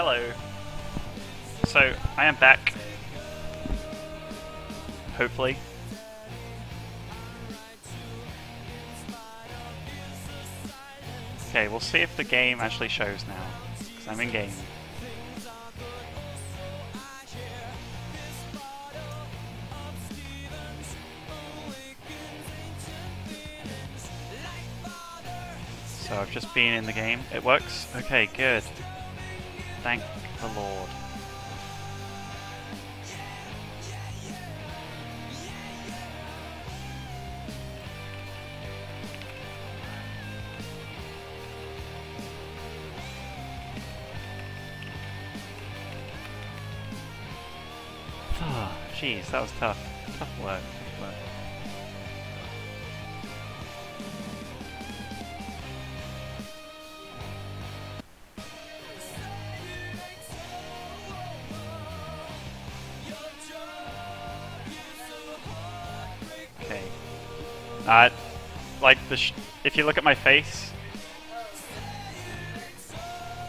Hello. So, I am back. Hopefully. Okay, we'll see if the game actually shows now. Because I'm in game. So I've just been in the game. It works? Okay, good. Thank the Lord. Oh, jeez, that was tough. Tough work. Tough work. Okay. Like if you look at my face,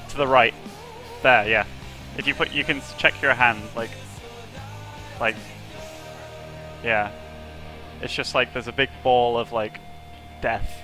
to the right, there, yeah. If you you can check your hand, like, yeah. It's just like there's a big ball of like death.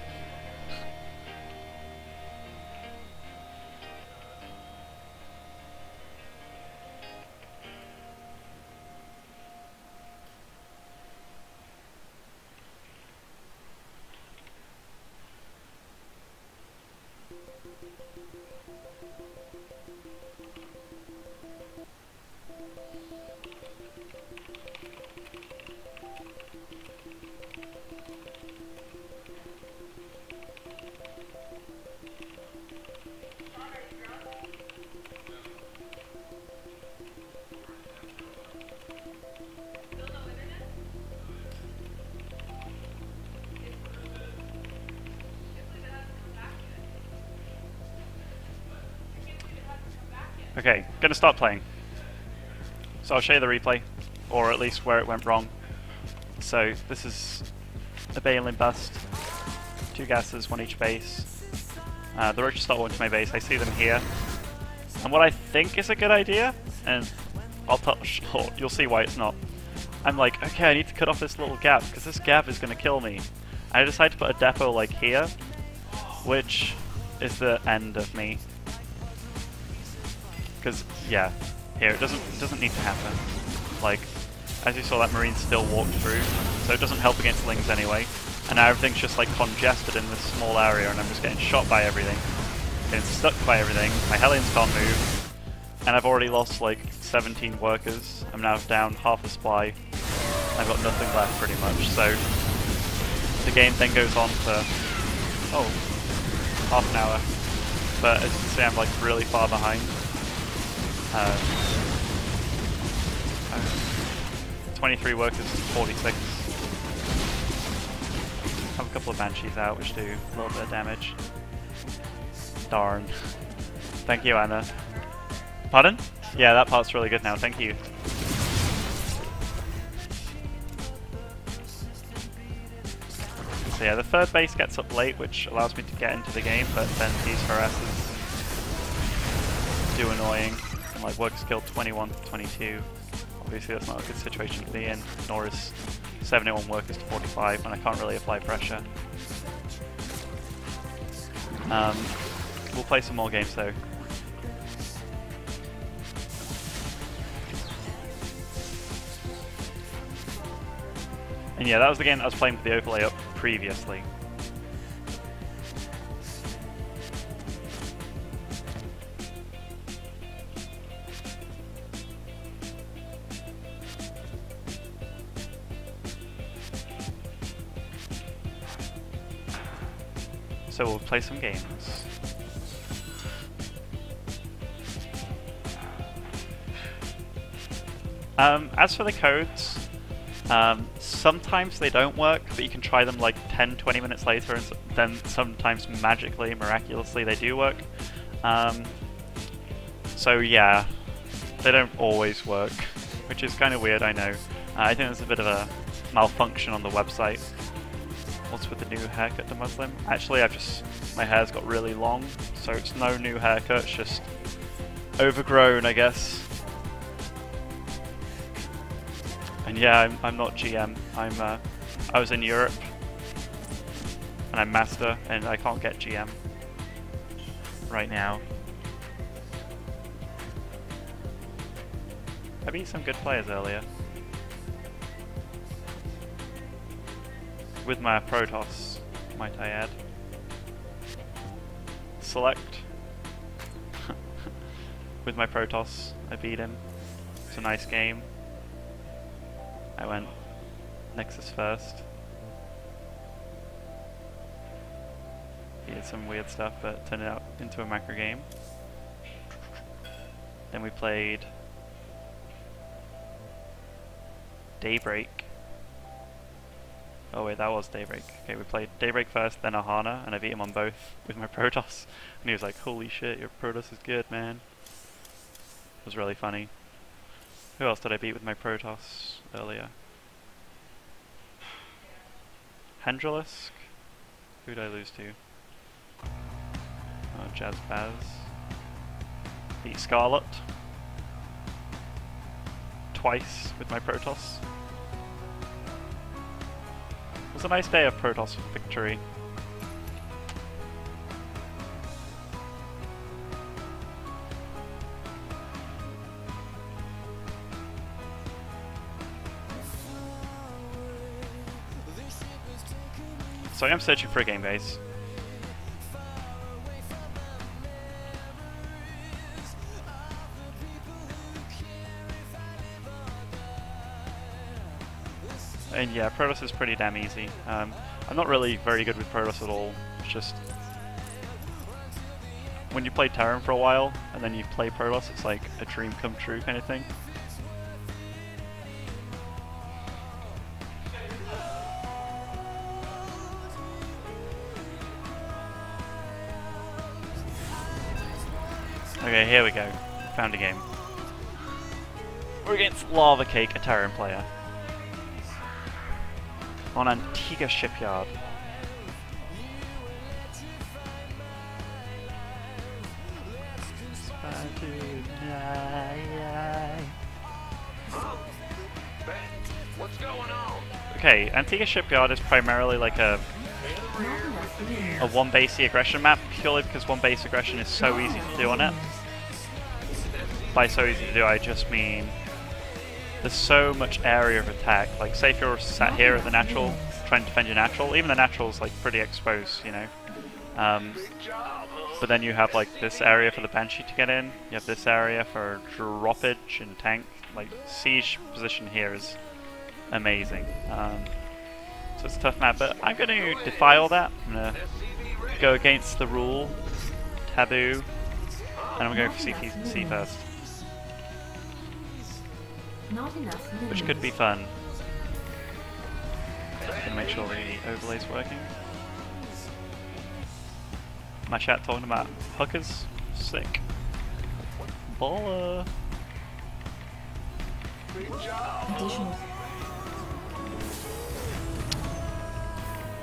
Okay, gonna start playing. So I'll show you the replay, or at least where it went wrong. So this is a Balin bust, 2 gases, 1 each base. The roaches start one to my base, I see them here. And what I think is a good idea, and I'll touch, you'll see why it's not. I'm like, okay, I need to cut off this little gap, because this gap is gonna kill me. I decide to put a depot like here, which is the end of me. Because, yeah, here, it doesn't need to happen. Like, as you saw, that marine still walked through, so it doesn't help against lings anyway. And now everything's just like congested in this small area, and I'm just getting shot by everything. Getting stuck by everything, my Hellions can't move, and I've already lost like 17 workers. I'm now down half a supply. I've got nothing left pretty much, so the game then goes on for, half an hour. But as you can see, I'm like really far behind. 23 workers to 46. Have a couple of banshees out, which do a little bit of damage. Darn. Thank you, Anna. Pardon? Yeah, that part's really good now, thank you. So yeah, the 3rd base gets up late, which allows me to get into the game, but then these harasses do annoying. Like, workers killed 21 to 22. Obviously that's not a good situation to be in, nor is 71 workers to 45 when I can't really apply pressure. We'll play some more games though. And yeah, that was the game that I was playing with the overlay up previously. So we'll play some games. As for the codes, sometimes they don't work, but you can try them like 10-20 minutes later, and then sometimes magically, miraculously, they do work. So yeah, they don't always work, which is kind of weird, I know. I think there's a bit of a malfunction on the website. What's with the new haircut to Muslim? Actually, my hair's got really long, so it's no new haircut, it's just overgrown, I guess. And yeah, I'm not GM. I was in Europe, and I'm master, and I can't get GM right now. I beat some good players earlier with my Protoss, might I add. Select with my Protoss, I beat him. It's a nice game. I went Nexus first. He did some weird stuff, but turned it out into a macro game. Then we played Daybreak. Oh wait, that was Daybreak. Okay, we played Daybreak first, then Ahana, and I beat him on both with my Protoss. And he was like, holy shit, your Protoss is good, man. It was really funny. Who else did I beat with my Protoss earlier? Hendrilisk? Who did I lose to? Oh, Jazz Baz. Beat Scarlet. Twice with my Protoss. It was a nice day of Protoss victory. So I am searching for a game base. And yeah, Protoss is pretty damn easy. I'm not really very good with Protoss at all. It's just when you play Terran for a while and then you play Protoss, it's like a dream come true kind of thing. Okay, here we go. Found a game. We're against Lava Cake, a Terran player. On Antigua Shipyard. What's going on? Okay, Antigua Shipyard is primarily like a one basey aggression map, purely because one base aggression is so easy to do on it. By so easy to do, I just mean there's so much area of attack. Like, say if you're sat here at the natural, trying to defend your natural, even the natural's like pretty exposed, you know. But then you have like this area for the Banshee to get in, you have this area for droppage and tank. Like, siege position here is amazing. So it's a tough map, but I'm going to defy all that. I'm going to go against the rule, taboo, and I'm going for CPC first. Which could be fun. Gonna make sure the overlay's working. My chat talking about hookers? Sick. Baller!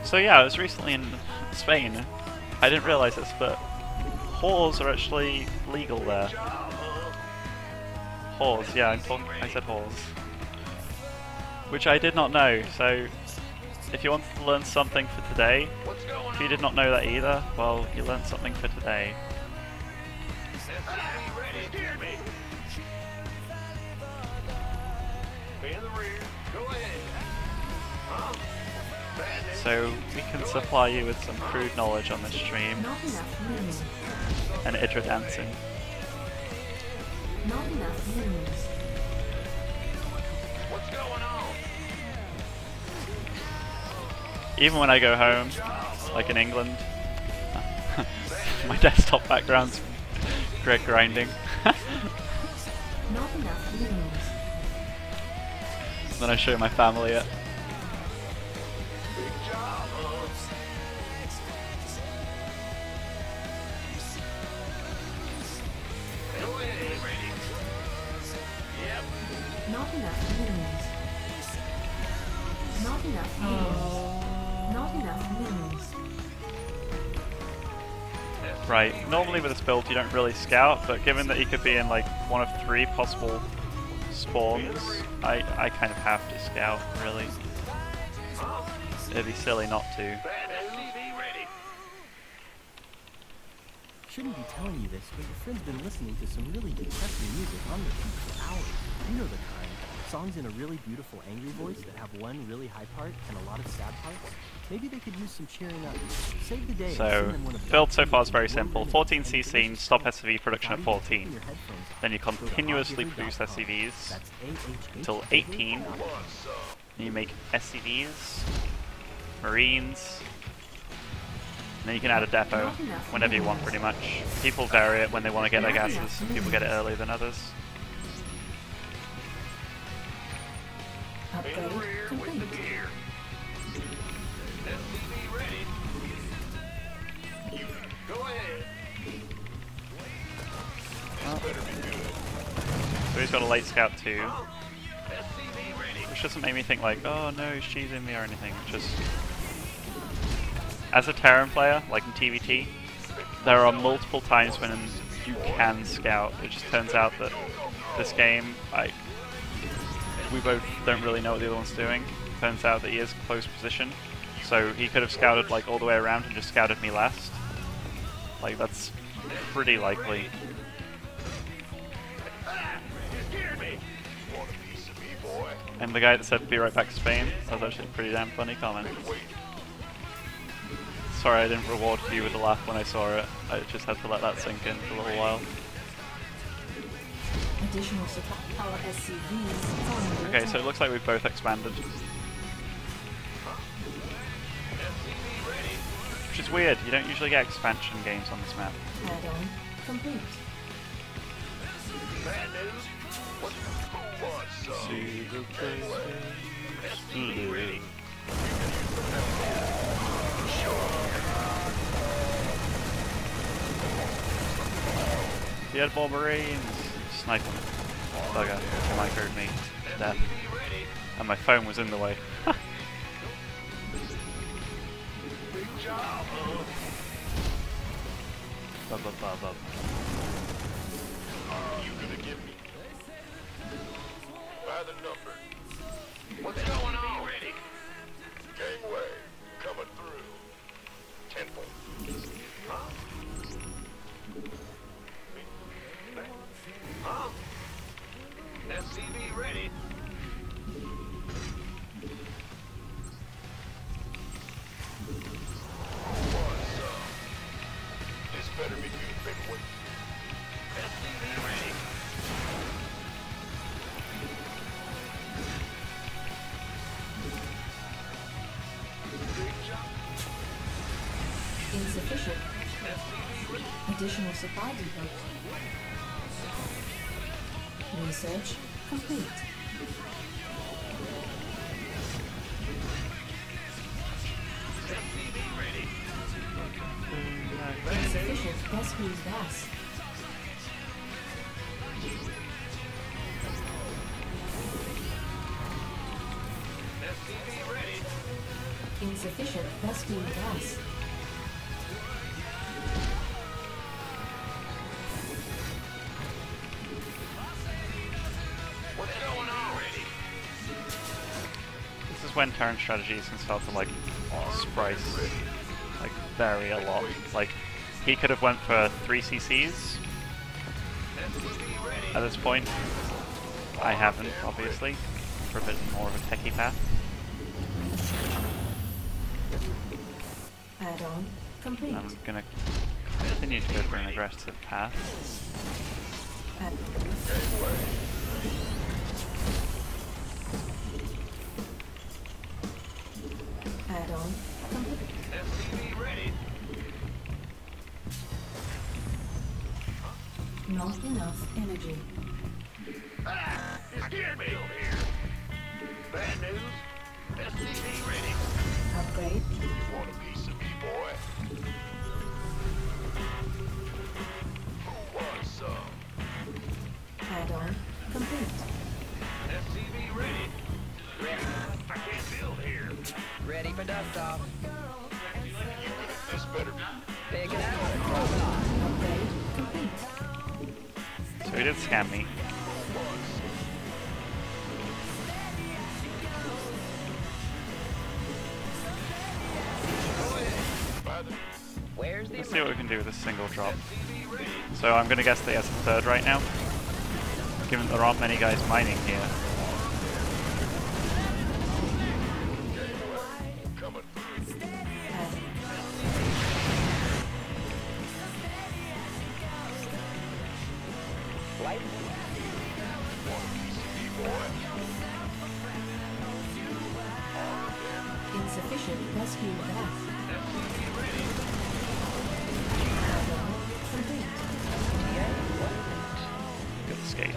So yeah, I was recently in Spain. I didn't realise this, but whores are actually legal there. Whores, yeah, I said whores. Which I did not know, so if you wanted to learn something for today, if you did not know that either, well, you learned something for today. So we can supply you with some crude knowledge on this stream. And Idra dancing. Not enough news. What's going on? Even when I go home, like in England, my desktop background's Greg grinding. Not enough news. Then I show my family it. Not enough news. Not enough news. Not enough news. Right, normally with this build you don't really scout, but given that he could be in like one of 3 possible spawns, I kind of have to scout, really. It'd be silly not to. SCV ready. Shouldn't be telling you this, but your friend's been listening to some really depressing music on repeat for hours. You know the kind. Songs in a really beautiful angry voice that have one really high part and a lot of sad parts. Maybe they could use some cheering up. Save the day and So, send them one of build so Dr. far is very Luke's simple. award-winning 14 and CC, delicious stop songs SCV production at without even 14. taking your headphones off. Then you Go to continuously hotgiver.com. boost SCVs That's until 18. Then you make SCVs, Marines, and then you can add a depot whenever you want, pretty much. People vary it when they want to get their gases. Some people get it earlier than others. In Upgrade the rear with complete. the gear. SCV ready. You go ahead. So he's got a late scout too, SCV ready. which doesn't make me think like, oh no, he's cheesing me or anything. Just as a Terran player, like in TVT, there are multiple times when you can scout. It just turns out that this game, we both don't really know what the other one's doing. Turns out that he is close position, so he could have scouted like all the way around and just scouted me last. Like that's pretty likely. And the guy that said be right back to Spain, that was actually a pretty damn funny comment. Sorry I didn't reward you with a laugh when I saw it. I just had to let that sink in for a little while. Additional supply. Our SCVs are under Okay, attack. so it looks like we've both expanded. Which is weird, you don't usually get expansion games on this map. Add-on complete. Bad news. Who wants some? SCV ready. He had more Marines! Snipe him. Bugger, he microed me to death. And my phone was in the way. Big job. Bub, bub, bub, bub. You gonna give me? By the number. What's going on? Ready. Gangway coming through. Temple. Huh? Huh? SCV ready. What's up? This better be good, paperweight. SCV ready. Big job. Insufficient. SCV ready. Additional supply depot. Research complete. SCV ready. Insufficient rescues gas. SCV ready. Insufficient rescue gas. What's going on? Ready. This is when Terran strategies can start to like sprice, like vary a lot. Like he could have went for 3 CCs SCV ready. at this point. I haven't, obviously, for a bit more of a techie path. Add-on complete. I'm gonna continue to go for an aggressive path. Add- Add-on complete. SCV ready. Not enough energy. Ah! You scared me over here. Bad news. SCV ready. Upgrade. Want a piece of me, boy? Who wants some? Add-on complete. SCV ready. Ready. I can't build here. Ready for dust off. You gonna This better be. Upgrade complete. So he did scam me. Let's see what we can do with this single drop. So I'm going to guess that he has a third right now, given there aren't many guys mining here. Insufficient rescue gas. Complete. Good escape.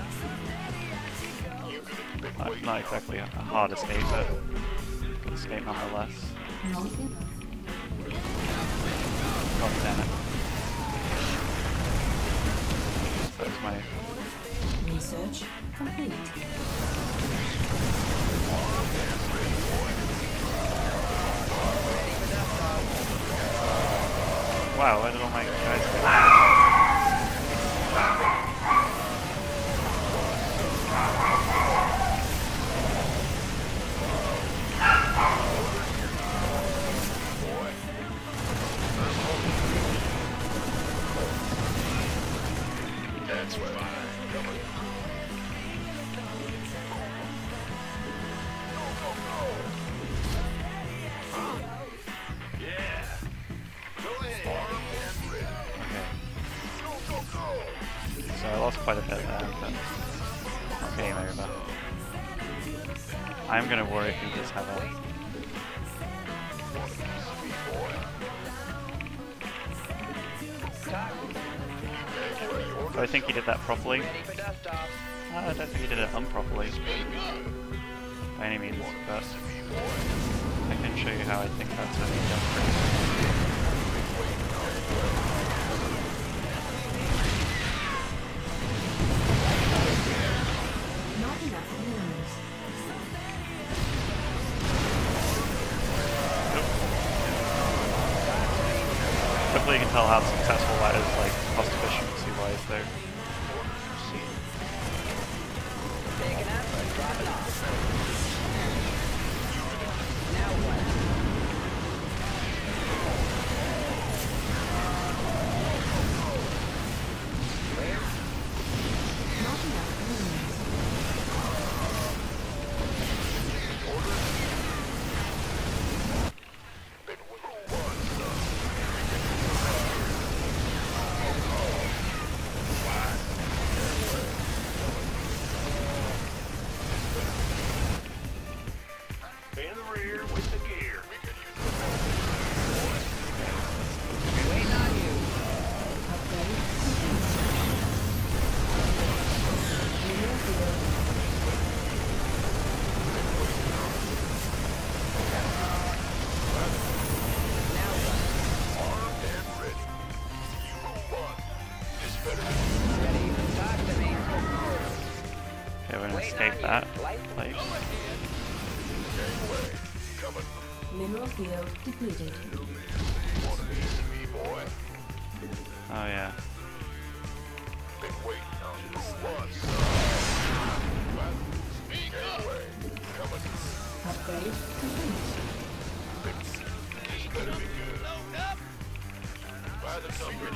Not exactly a hard escape, but good escape nonetheless. Not enough. God damn it. That's my... Research complete. Wow, where did all my guys go? That's right. Yeah. Go ahead. Okay. So I lost quite a bit there, but not game over. I'm gonna worry if he does have a... Do I think he did that properly? I don't think he did it improperly by any means, but I can show you how I think that's what he done. Not enough minerals. Hopefully you can tell how successful that is, like, cost efficiency wise though. Not enough minerals. In the rear with the gear. Upgrade complete. Mineral field. Armed and ready. You one. This better be. Okay, we're gonna escape that place. Gangway. Coming. Mineral field depleted. Want a piece of me, boy? Oh yeah. Been waiting on you. One, Gangway. Coming. Upgrade complete. This better be good. By the number you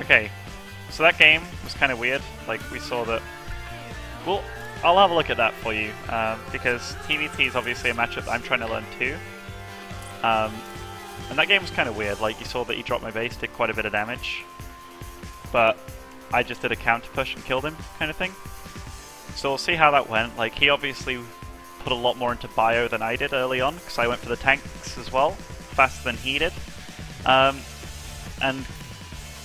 Okay, so that game was kind of weird. Like, we saw that... Well, I'll have a look at that for you, because TVT is obviously a matchup that I'm trying to learn too. And that game was kind of weird. Like, you saw that he dropped my base, did quite a bit of damage, but I just did a counter push and killed him, kind of thing. So we'll see how that went. Like, he obviously put a lot more into bio than I did early on, because I went for the tanks as well, faster than he did. And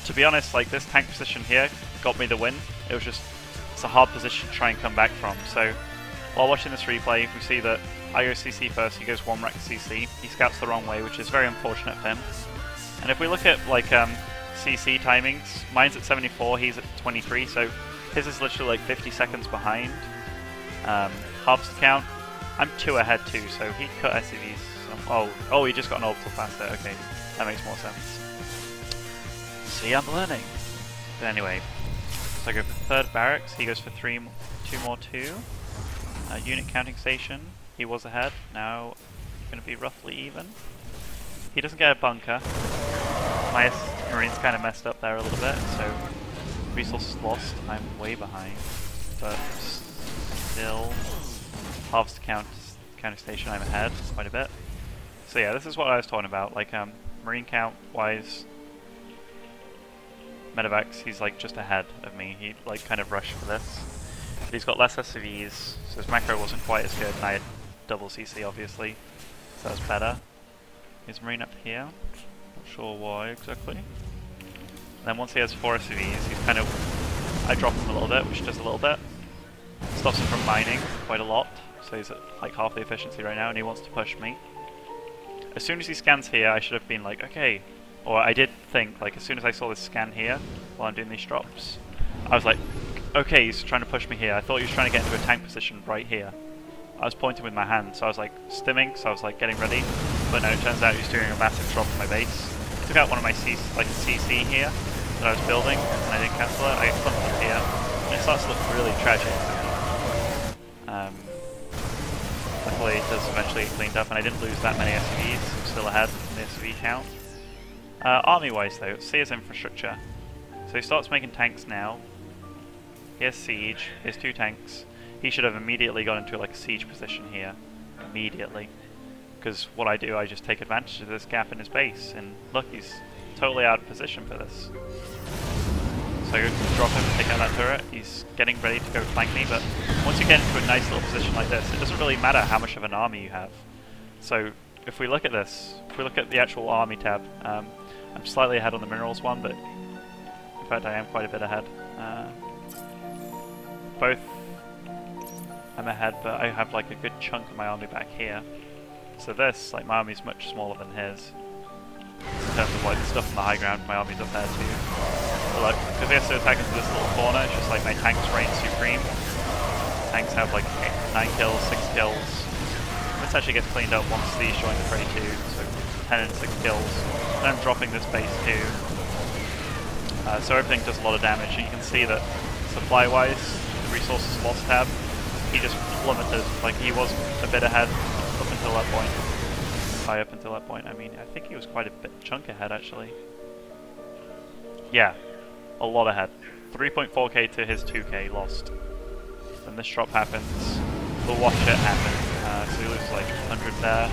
to be honest, like, this tank position here got me the win. It was just, it's a hard position to try and come back from. So while watching this replay, we see that I go CC first, he goes 1 rack CC. He scouts the wrong way, which is very unfortunate for him. And if we look at, like, CC timings, mine's at 74, he's at 23, so his is literally like 50 seconds behind. Harvest count, I'm 2 ahead too, so he cut SCVs. Oh, he just got an orbital faster. Okay, that makes more sense. See, I'm learning. But anyway, so I go for 3rd barracks. He goes for 2 more 2. Unit counting station. He was ahead. Now going to be roughly even. He doesn't get a bunker. My Marine's kind of messed up there a little bit, so resources lost. I'm way behind, but still, harvest counting station. I'm ahead quite a bit. So yeah, this is what I was talking about. Like Marine count wise, medevacs, he's like just ahead of me. He like kind of rushed for this, but he's got less SCVs, so his macro wasn't quite as good. And I had double CC obviously, so that was better. Is Marine up here? Not sure why exactly. Then once he has 4 SCVs, he's kind of... I drop him a little bit, which does a little bit. Stops him from mining quite a lot, so he's at like half the efficiency right now, and he wants to push me. As soon as he scans here, I should have been like, okay. Or I did think, like, as soon as I saw this scan here, while I'm doing these drops, I was like, okay, he's trying to push me here. I thought he was trying to get into a tank position right here. I was pointing with my hand, so I was like stimming, so I was like getting ready. But no, it turns out he was doing a massive drop on my base. Took out one of my CC here that I was building, and I didn't cancel it. I clumped up here, and it starts to look really tragic. Luckily it does eventually get cleaned up, and I didn't lose that many SCVs. I'm still ahead in the SCV count. Army-wise though, let's see his infrastructure. So he starts making tanks now. He has siege, he has 2 tanks. He should have immediately gone into like a siege position here. Immediately. Because what I do, I just take advantage of this gap in his base, and look, he's totally out of position for this. So I drop him and take out that turret. He's getting ready to go flank me, but once you get into a nice little position like this, it doesn't really matter how much of an army you have. So if we look at this, if we look at the actual army tab, I'm slightly ahead on the minerals one, but in fact I am quite a bit ahead. Both I'm ahead, but I have like a good chunk of my army back here. So this, like, my army's much smaller than his. In terms of like the stuff on the high ground, my army's up there too. But like, because he has to attack into this little corner, it's just like my tanks reign supreme. Tanks have like 9 kills, 6 kills. This actually gets cleaned up once these join the fray too, so 10 and 6 kills. And I'm dropping this base too. So everything does a lot of damage, and you can see that supply-wise, the resources lost tab, he just plummeted. Like, he was a bit ahead up until that point. By up until that point, I mean, I think he was quite a bit chunk ahead actually. Yeah, a lot ahead. 3.4k to his 2k lost. Then this drop happens. We'll watch it happen. So he loses like 100 there.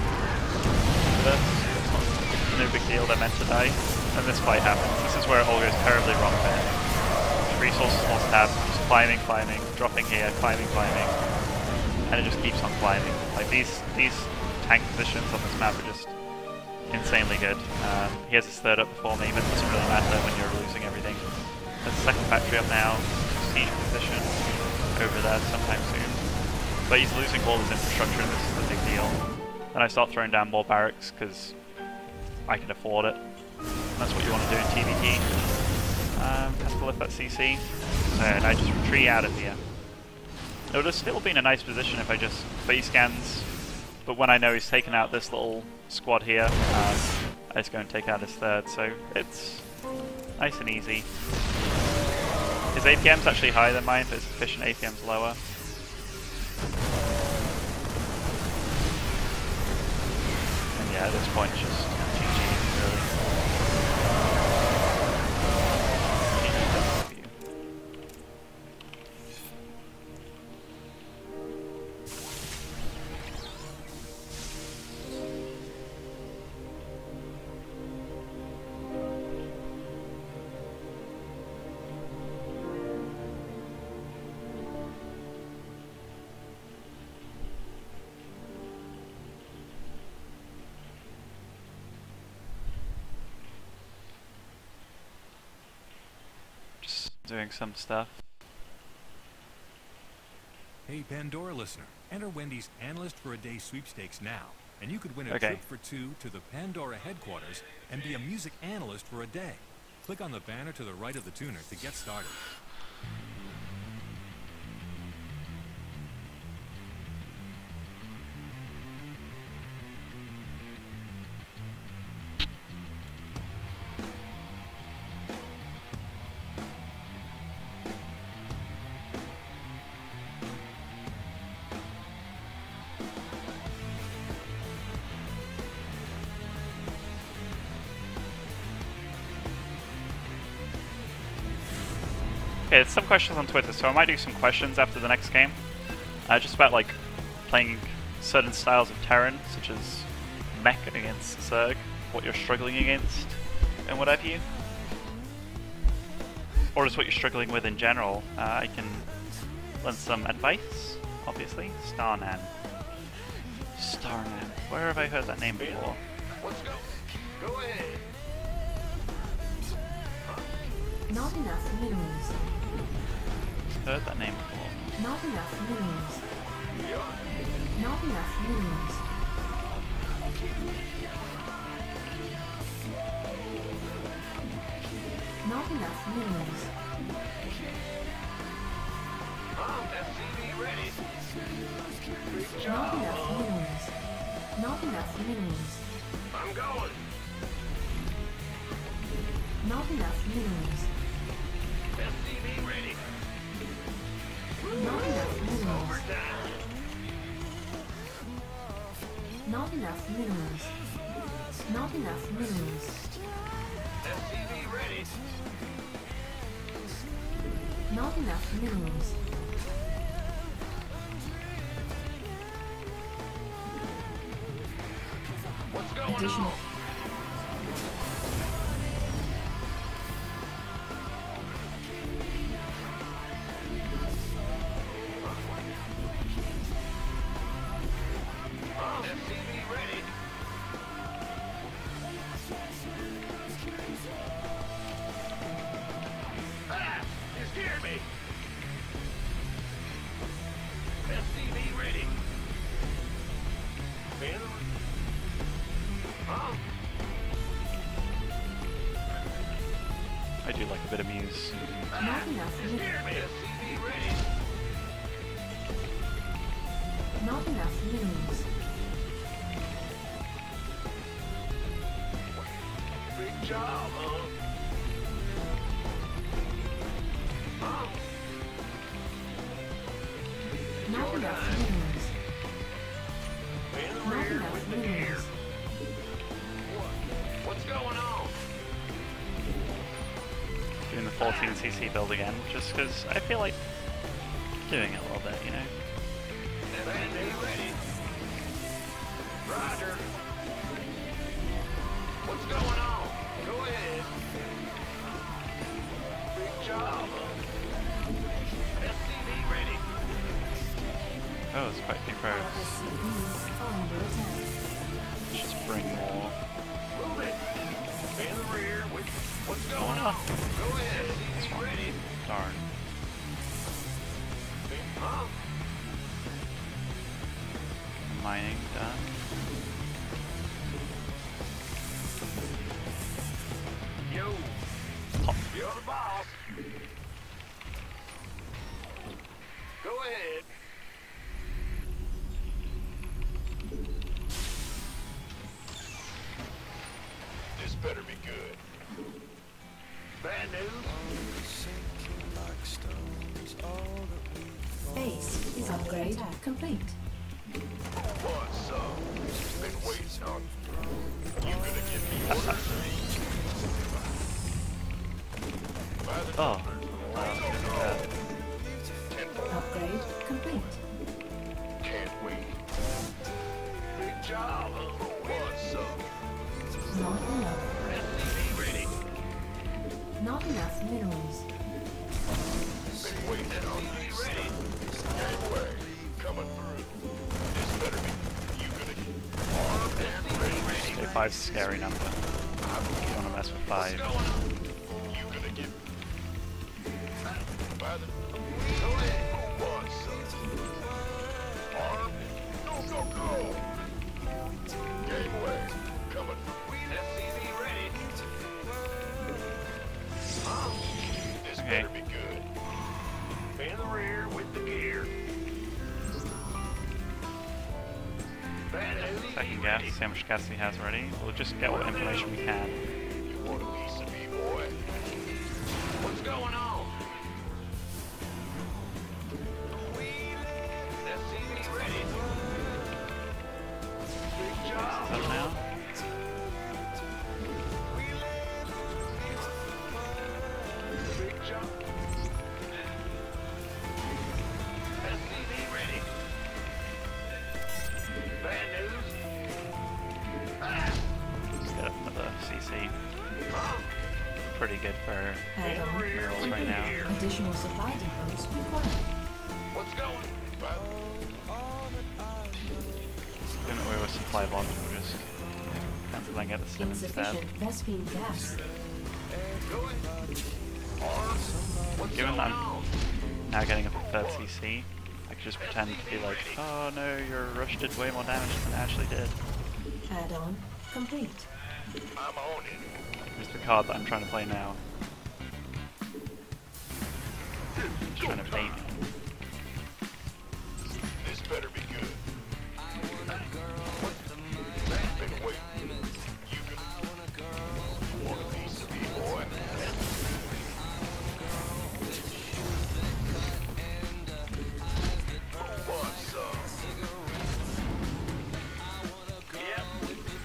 It's no big deal, they're meant to die. And this fight happens. This is where it all goes terribly wrong for him. Resources lost tab, just climbing, dropping here, climbing. And it just keeps on climbing. Like these tank positions on this map are just insanely good. He has his 3rd up before me, but it doesn't really matter when you're losing everything. There's a 2nd factory up now, siege position over there sometime soon. But he's losing all his infrastructure, and this is the big deal. Then I start throwing down more barracks because I can afford it. And that's what you want to do in TVT. Has to lift that CC, and I just retreat out of here. It would have still been a nice position if I just base scans, but when I know he's taken out this little squad here, I just go and take out his 3rd, so it's nice and easy. His APM's actually higher than mine, but his efficient APM's lower. And yeah, at this point it's just GG, really. doing some stuff. Hey, Pandora listener, enter Wendy's Analyst for a Day sweepstakes now, and you could win a Okay. trip for two to the Pandora headquarters and be a music analyst for a day. Click on the banner to the right of the tuner to get started. Okay, there's some questions on Twitter, so I might do some questions after the next game. Just about like playing certain styles of Terran, such as Mech against Zerg, what you're struggling against, and what have you. Or just what you're struggling with in general. I can lend some advice, obviously. Starnan. Starnan. Where have I heard that name before? Let's go. Go ahead. Not enough minerals. Heard that name before. Not enough minerals. Yeah. Not enough minerals. Not enough minerals. SCV ready. Big Not job. enough minerals. Not enough minerals. I'm going. Not enough minerals. SCV ready. Not enough minerals. Overtime. Not enough minerals. Not enough minerals. SCV ready. Not enough minerals. What's going Additional. on? SCV ready. Ah! You scared me. SCV ready. Huh? I do like a bit of Muse. Not enough You minerals. scared me. SCV ready. Not enough minerals. Big job, huh? Huh? Not enough minerals. In the Not rear enough with the gear. minerals. What's going on? Doing the 14cc build again, just because I feel like doing it a little bit, you know? Bandit ready. Roger. What's going on? Go ahead. Big job. SCV ready. Oh, it's quite a few pros. SCVs are under attack. Let's just bring more. Move it. In the rear with what's going on? Go ahead. SCV ready. Darn. Huh? Mining done. Yo. Pop. You're the boss. Go ahead. This better be good. Bad news? Base is upgrade complete. What's up? Been waiting on you. You gonna give me orders? By the Oh. Upgrade complete. can't wait. Big job. What's up? Not enough. SCV ready. Not enough minerals. Been waiting on you. Ready. Gateway coming through. This better be. You gonna get armed and ready. Okay, 5's a scary number. You don't want to mess with 5. What's going on? You gonna get. Second gas, see how much gas he has already. We'll just get what information we can. You want a piece of me, boy? What's going on? SCV ready. Big job. Settle now. Big job. SCV ready. Bad news. Let's get another CC. Huh? Pretty good for Add-on minerals right now. Additional supply depots required. What's going? Given that we were supply bond, we'll just cancel and get the stim instead. Insufficient Vespine gas. What's Given going that I'm on? now getting up a third CC, I could just pretend to be like, oh no, your rush did way more damage than it actually did. Add-on complete. I'm on it. Here's the card that I'm trying to play now. Just trying to bait me. This better be good. Been waiting. You can want a piece of me, boy. Who wants some? Yep.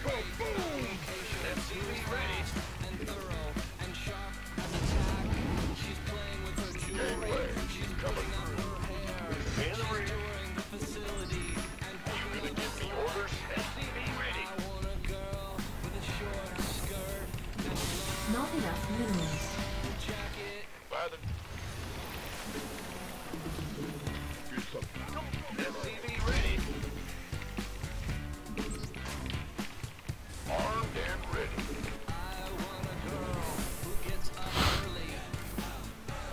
Boom, boom. SCV ready. Gateway coming through. In the rear. You gonna give me orders? SCV ready. Not enough minerals. By the SCV ready. Armed and ready.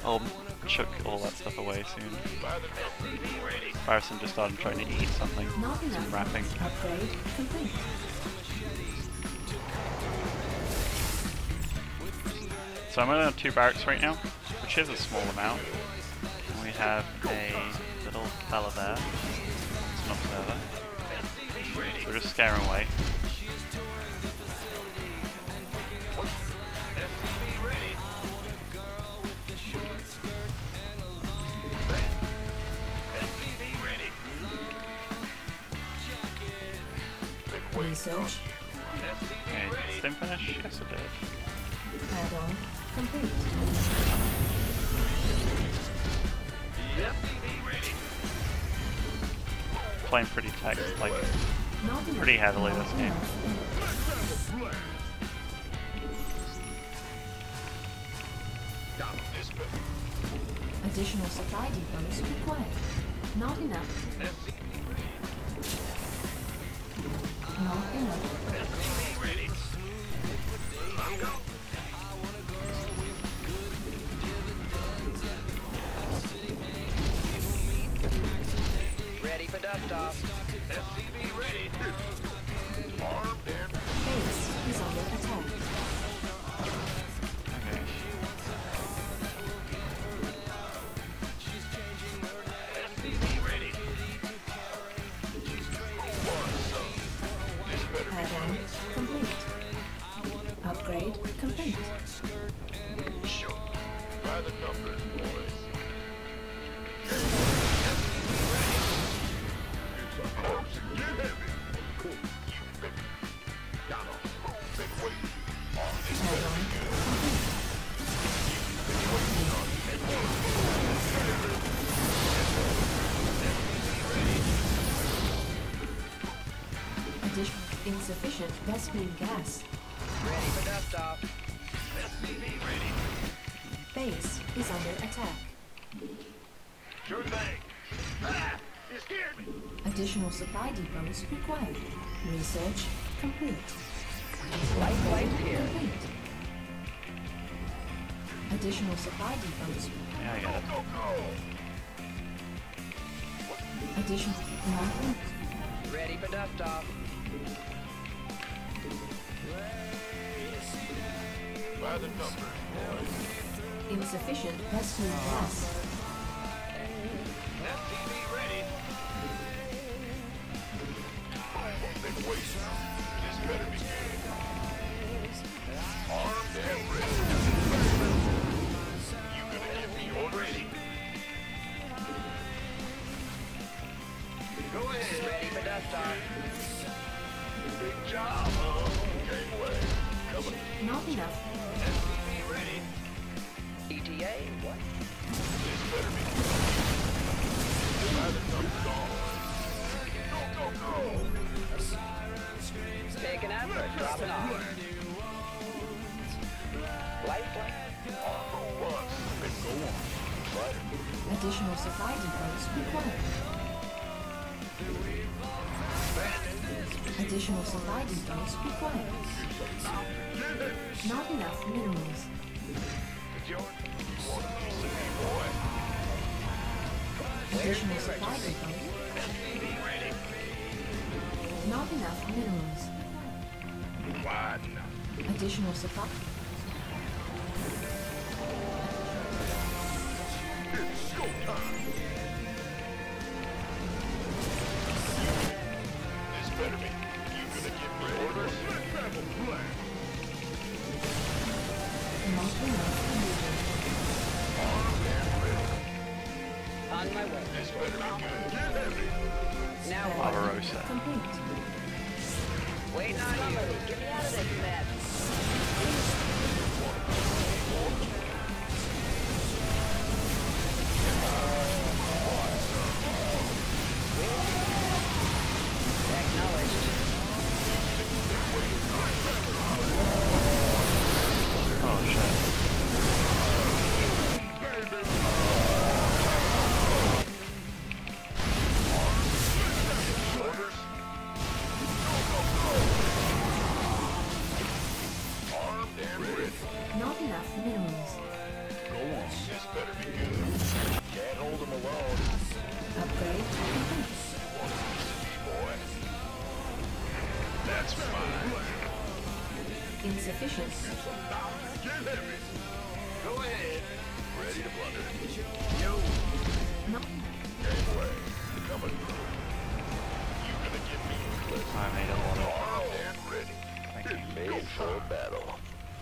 I'll chuck all that stuff away soon. By the SCV ready. Harrison just started trying to eat something. Not Some enough. wrapping. Upgrade complete. So I'm only on 2 barracks right now, which is a small amount. And we have a little fella there. It's an observer. So we're just scaring away. SCV ready. SCV ready. Been waiting. Research. Okay, did Stim finish? Yes it did. Add-on complete. SCV ready. Playing pretty tech, like Not enough. pretty heavily Not this game. enough. This better. Additional supply depots required. Not enough. SCV ready. Not enough. SCV ready. I'm go. Ready for dust off. SCV ready. Armed and Base is under attack. Okay. SCV ready. This better be Add-on complete. Upgrade complete. shoot. By the numbers, boys. Get heavy. Cool. You've been down on. Been waiting. On this Add-on complete. Additional insufficient Vespine gas. Ready for dust off. SCV ready. Base is under attack. Sure thing. Ah! You scared me. Additional supply depots required. Research complete. Light flight here. Complete. Additional supply depots. Yeah, I get it. Go, go. Additional non Ready for dust off. By the numbers, boys. insufficient Vespine gas. SCV ready. waiting. This better be good. Armed and ready. You gonna give me orders? Go ahead. Ready for dust off. Big job, huh? Gangway. Coming. Not enough. SCV ready. ETA, what? This better be good. Rather come song. Go, go, go. Taking effort, dropping off. Light plane. On for once. Then go on. Fighter. Additional supply depots required. Additional supply depots required. Not enough minerals. Jordan, you want a piece of me, boy? Additional supply depots. SCV ready. Not enough minerals. Widen up. Additional supply. It's showtime. This better be. You gonna get ready? Orders. Let's have a plan. Not enough minerals. Armed and ready. On my way. This better be good. Get heavy. Now what? Barbarossa. Complete. Waiting on you. Get me out of this mess. Acknowledged. Oh shit. Orders. Armed and ready. Not enough minerals. Go on. This better be good. Can't hold them alone. Upgrade complete. Boy. That's fine. Insufficient. Get heavy. Go ahead. Ready to blunder. Yo. Not Gangway. Coming through. You gonna give me a clip. I made a lot of. Armed and ready. Thank you. Made for battle.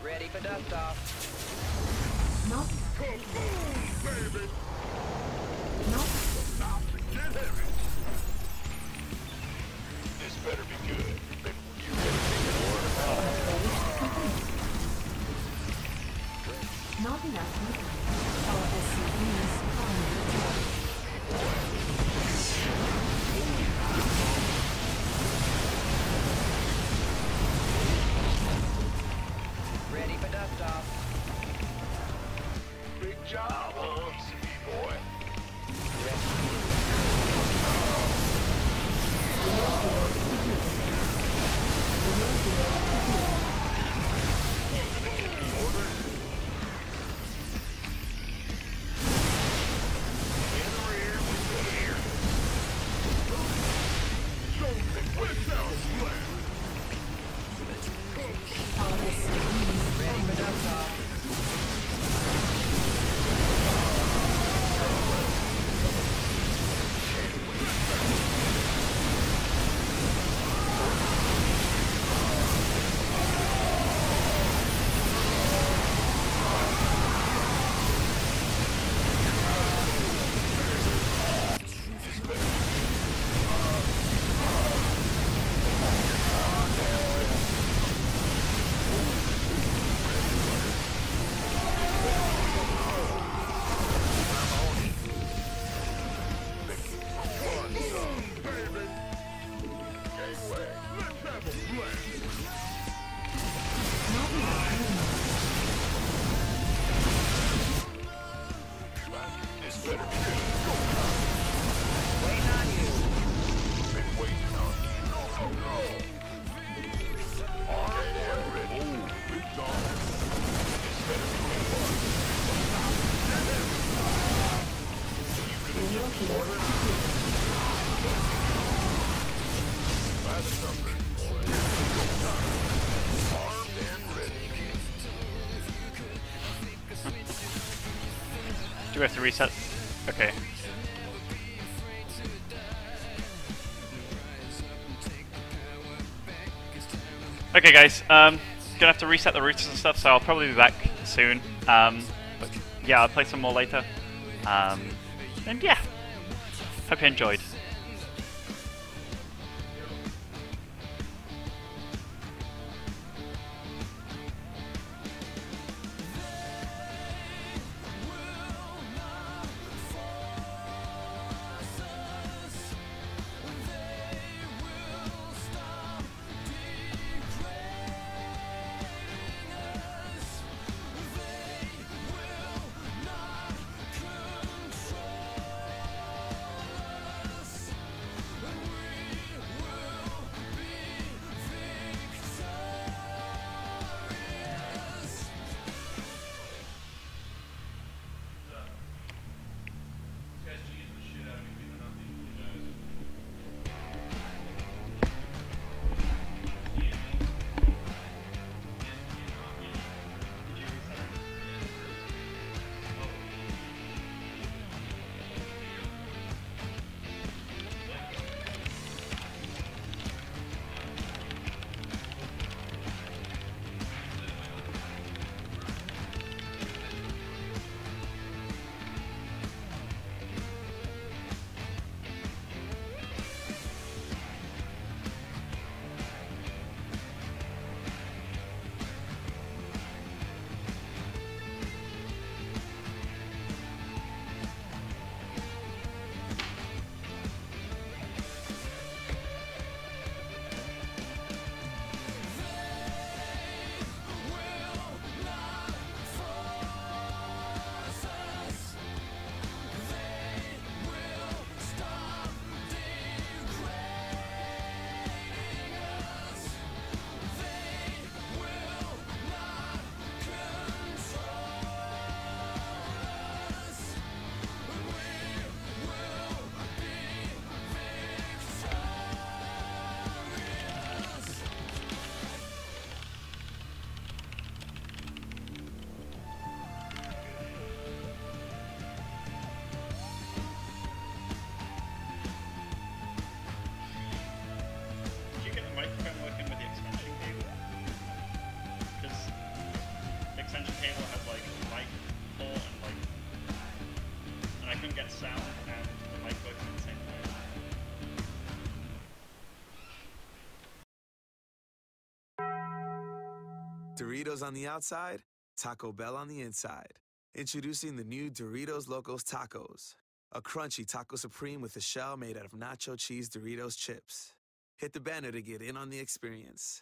Ready for dust off. not Boom, baby. not Get heavy. This better be good. You ready to take an order? not enough minerals. Our SCVs are Ready for dust off. Big job, huh? Boy. In the rear, we got here. Something went down flat. our SCVs Ready for dust off. Do we have to reset? Okay. Okay guys, gonna have to reset the routers and stuff, so I'll probably be back soon. But yeah, I'll play some more later. And yeah, hope you enjoyed. Doritos on the outside, Taco Bell on the inside. Introducing the new Doritos Locos Tacos. A crunchy taco supreme with a shell made out of nacho cheese Doritos chips. Hit the banner to get in on the experience.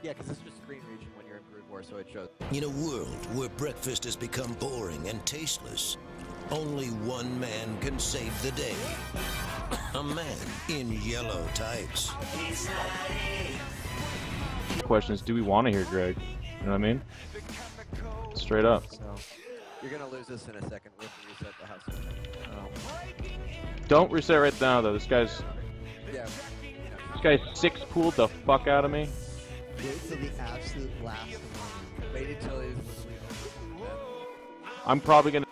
Yeah, because it's just screen region when you're in Brood War, so it shows. In a world where breakfast has become boring and tasteless, only one man can save the day. A man in yellow tights. The question is, do we want to hear Greg? You know what I mean? Straight up. So, you're going to lose this in a second. We'll have to reset the house. Don't reset right now, though. This guy's... Yeah. This guy's six-pooled the fuck out of me. Wait till the absolute last moment. Wait until he's literally over. I'm probably gonna...